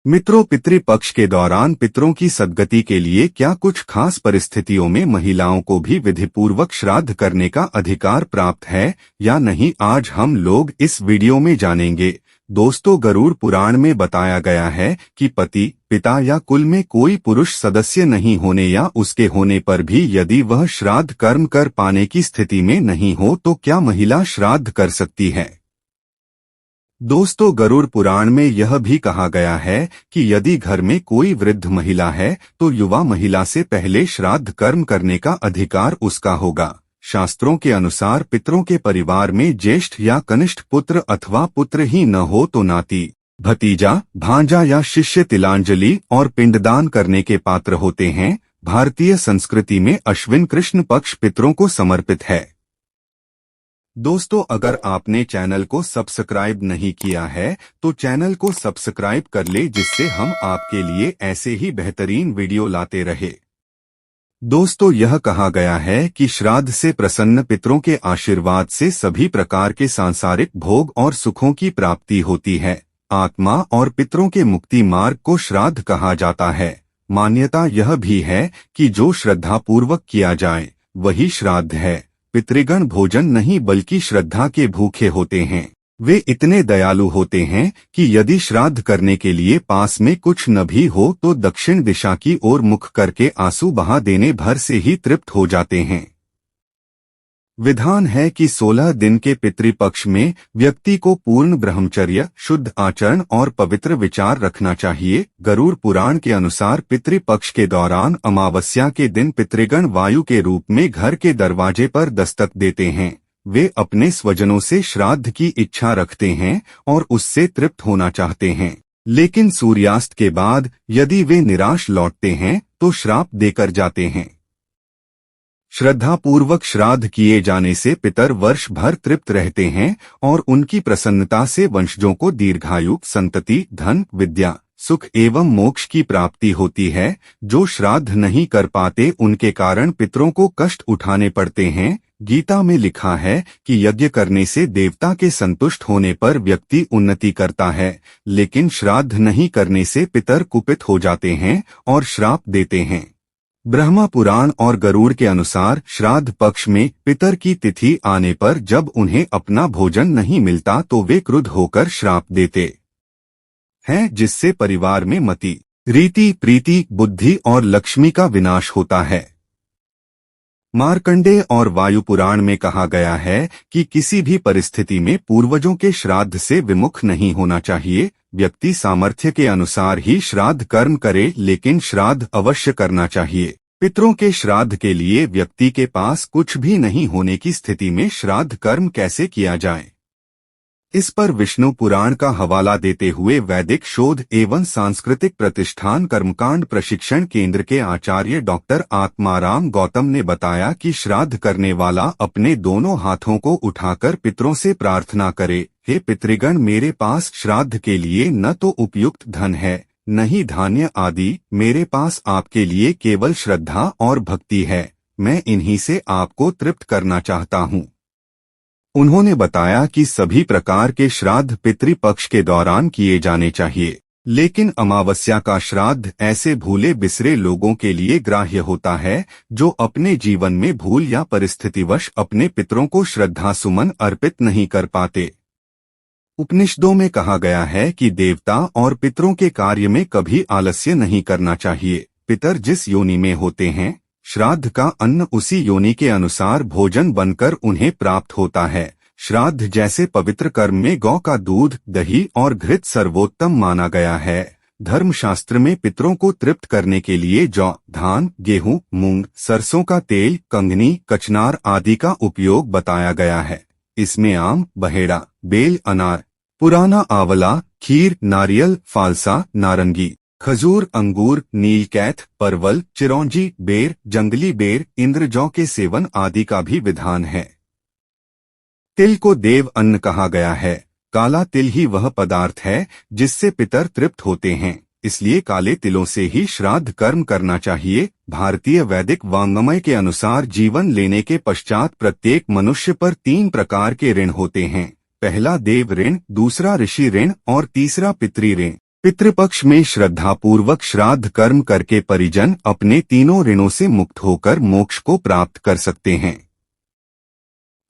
मित्रों, पितृपक्ष के दौरान पितरों की सद्गति के लिए क्या कुछ खास परिस्थितियों में महिलाओं को भी विधिपूर्वक श्राद्ध करने का अधिकार प्राप्त है या नहीं, आज हम लोग इस वीडियो में जानेंगे। दोस्तों, गरुड़ पुराण में बताया गया है कि पति, पिता या कुल में कोई पुरुष सदस्य नहीं होने या उसके होने पर भी यदि वह श्राद्ध कर्म कर पाने की स्थिति में नहीं हो तो क्या महिला श्राद्ध कर सकती है। दोस्तों, गरुड़ पुराण में यह भी कहा गया है कि यदि घर में कोई वृद्ध महिला है तो युवा महिला से पहले श्राद्ध कर्म करने का अधिकार उसका होगा। शास्त्रों के अनुसार पितरों के परिवार में ज्येष्ठ या कनिष्ठ पुत्र अथवा पुत्र ही न हो तो नाती, भतीजा, भांजा या शिष्य तिलांजलि और पिंडदान करने के पात्र होते हैं। भारतीय संस्कृति में अश्विन कृष्ण पक्ष पितरों को समर्पित है। दोस्तों, अगर आपने चैनल को सब्सक्राइब नहीं किया है तो चैनल को सब्सक्राइब कर ले, जिससे हम आपके लिए ऐसे ही बेहतरीन वीडियो लाते रहे। दोस्तों, यह कहा गया है कि श्राद्ध से प्रसन्न पितरों के आशीर्वाद से सभी प्रकार के सांसारिक भोग और सुखों की प्राप्ति होती है। आत्मा और पितरों के मुक्ति मार्ग को श्राद्ध कहा जाता है। मान्यता यह भी है कि जो श्रद्धापूर्वक किया जाए वही श्राद्ध है। पितृगण भोजन नहीं बल्कि श्रद्धा के भूखे होते हैं। वे इतने दयालु होते हैं कि यदि श्राद्ध करने के लिए पास में कुछ न भी हो तो दक्षिण दिशा की ओर मुख करके आंसू बहा देने भर से ही तृप्त हो जाते हैं। विधान है कि 16 दिन के पितृपक्ष में व्यक्ति को पूर्ण ब्रह्मचर्य, शुद्ध आचरण और पवित्र विचार रखना चाहिए। गरुड़ पुराण के अनुसार पितृपक्ष के दौरान अमावस्या के दिन पितृगण वायु के रूप में घर के दरवाजे पर दस्तक देते हैं। वे अपने स्वजनों से श्राद्ध की इच्छा रखते हैं और उससे तृप्त होना चाहते हैं, लेकिन सूर्यास्त के बाद यदि वे निराश लौटते हैं तो श्राप देकर जाते हैं। श्रद्धापूर्वक श्राद्ध किए जाने से पितर वर्ष भर तृप्त रहते हैं और उनकी प्रसन्नता से वंशजों को दीर्घायु, संतति, धन, विद्या, सुख एवं मोक्ष की प्राप्ति होती है। जो श्राद्ध नहीं कर पाते उनके कारण पितरों को कष्ट उठाने पड़ते हैं। गीता में लिखा है कि यज्ञ करने से देवता के संतुष्ट होने पर व्यक्ति उन्नति करता है, लेकिन श्राद्ध नहीं करने से पितर कुपित हो जाते हैं और श्राप देते हैं। ब्रह्मा पुराण और गरुड़ के अनुसार श्राद्ध पक्ष में पितर की तिथि आने पर जब उन्हें अपना भोजन नहीं मिलता तो वे क्रुद्ध होकर श्राप देते हैं, जिससे परिवार में मति, रीति, प्रीति, बुद्धि और लक्ष्मी का विनाश होता है। मार्कंडेय और वायु पुराण में कहा गया है कि किसी भी परिस्थिति में पूर्वजों के श्राद्ध से विमुख नहीं होना चाहिए। व्यक्ति सामर्थ्य के अनुसार ही श्राद्ध कर्म करे, लेकिन श्राद्ध अवश्य करना चाहिए। पितरों के श्राद्ध के लिए व्यक्ति के पास कुछ भी नहीं होने की स्थिति में श्राद्ध कर्म कैसे किया जाए, इस पर विष्णु पुराण का हवाला देते हुए वैदिक शोध एवं सांस्कृतिक प्रतिष्ठान कर्मकांड प्रशिक्षण केंद्र के आचार्य डॉक्टर आत्माराम गौतम ने बताया कि श्राद्ध करने वाला अपने दोनों हाथों को उठाकर पितरों से प्रार्थना करे, हे पितृगण, मेरे पास श्राद्ध के लिए न तो उपयुक्त धन है, न ही धान्य आदि। मेरे पास आपके लिए केवल श्रद्धा और भक्ति है। मैं इन्हीं से आपको तृप्त करना चाहता हूँ। उन्होंने बताया कि सभी प्रकार के श्राद्ध पितृपक्ष के दौरान किए जाने चाहिए, लेकिन अमावस्या का श्राद्ध ऐसे भूले बिसरे लोगों के लिए ग्राह्य होता है जो अपने जीवन में भूल या परिस्थितिवश अपने पितरों को श्रद्धा सुमन अर्पित नहीं कर पाते। उपनिषदों में कहा गया है कि देवता और पितरों के कार्य में कभी आलस्य नहीं करना चाहिए। पितर जिस योनि में होते हैं, श्राद्ध का अन्न उसी योनि के अनुसार भोजन बनकर उन्हें प्राप्त होता है। श्राद्ध जैसे पवित्र कर्म में गौ का दूध, दही और घृत सर्वोत्तम माना गया है। धर्मशास्त्र में पितरों को तृप्त करने के लिए जौ, धान, गेहूं, मूंग, सरसों का तेल, कंगनी, कचनार आदि का उपयोग बताया गया है। इसमें आम, बहेड़ा, बेल, अनार, पुराना आंवला, खीर, नारियल, फालसा, नारंगी, खजूर, अंगूर, नीलकैथ, परवल, चिरौंजी, बेर, जंगली बेर, इंद्रजौ के सेवन आदि का भी विधान है। तिल को देव अन्न कहा गया है। काला तिल ही वह पदार्थ है जिससे पितर तृप्त होते हैं, इसलिए काले तिलों से ही श्राद्ध कर्म करना चाहिए। भारतीय वैदिक वाङ्मय के अनुसार जीवन लेने के पश्चात प्रत्येक मनुष्य पर 3 प्रकार के ऋण होते हैं। पहला देव ऋण, दूसरा ऋषि ऋण और तीसरा पितृ ऋण। पितृपक्ष में श्रद्धापूर्वक श्राद्ध कर्म करके परिजन अपने तीनों ऋणों से मुक्त होकर मोक्ष को प्राप्त कर सकते हैं।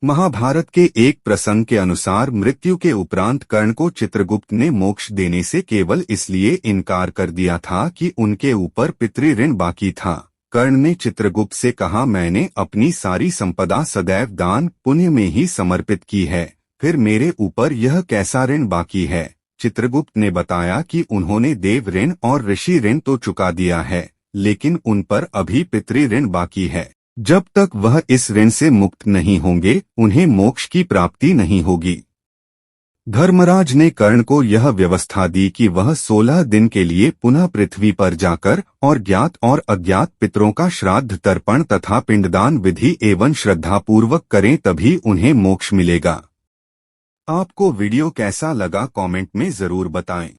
महाभारत के एक प्रसंग के अनुसार मृत्यु के उपरांत कर्ण को चित्रगुप्त ने मोक्ष देने से केवल इसलिए इनकार कर दिया था कि उनके ऊपर पितृऋण बाकी था। कर्ण ने चित्रगुप्त से कहा, मैंने अपनी सारी संपदा सदैव दान पुण्य में ही समर्पित की है, फिर मेरे ऊपर यह कैसा ऋण बाकी है। चित्रगुप्त ने बताया कि उन्होंने देव ऋण और ऋषि ऋण तो चुका दिया है, लेकिन उन पर अभी पितृ ऋण बाकी है। जब तक वह इस ऋण से मुक्त नहीं होंगे, उन्हें मोक्ष की प्राप्ति नहीं होगी। धर्मराज ने कर्ण को यह व्यवस्था दी कि वह 16 दिन के लिए पुनः पृथ्वी पर जाकर और ज्ञात और अज्ञात पितरों का श्राद्ध तर्पण तथा पिंडदान विधि एवं श्रद्धापूर्वक करें, तभी उन्हें मोक्ष मिलेगा। आपको वीडियो कैसा लगा कमेंट में जरूर बताएं।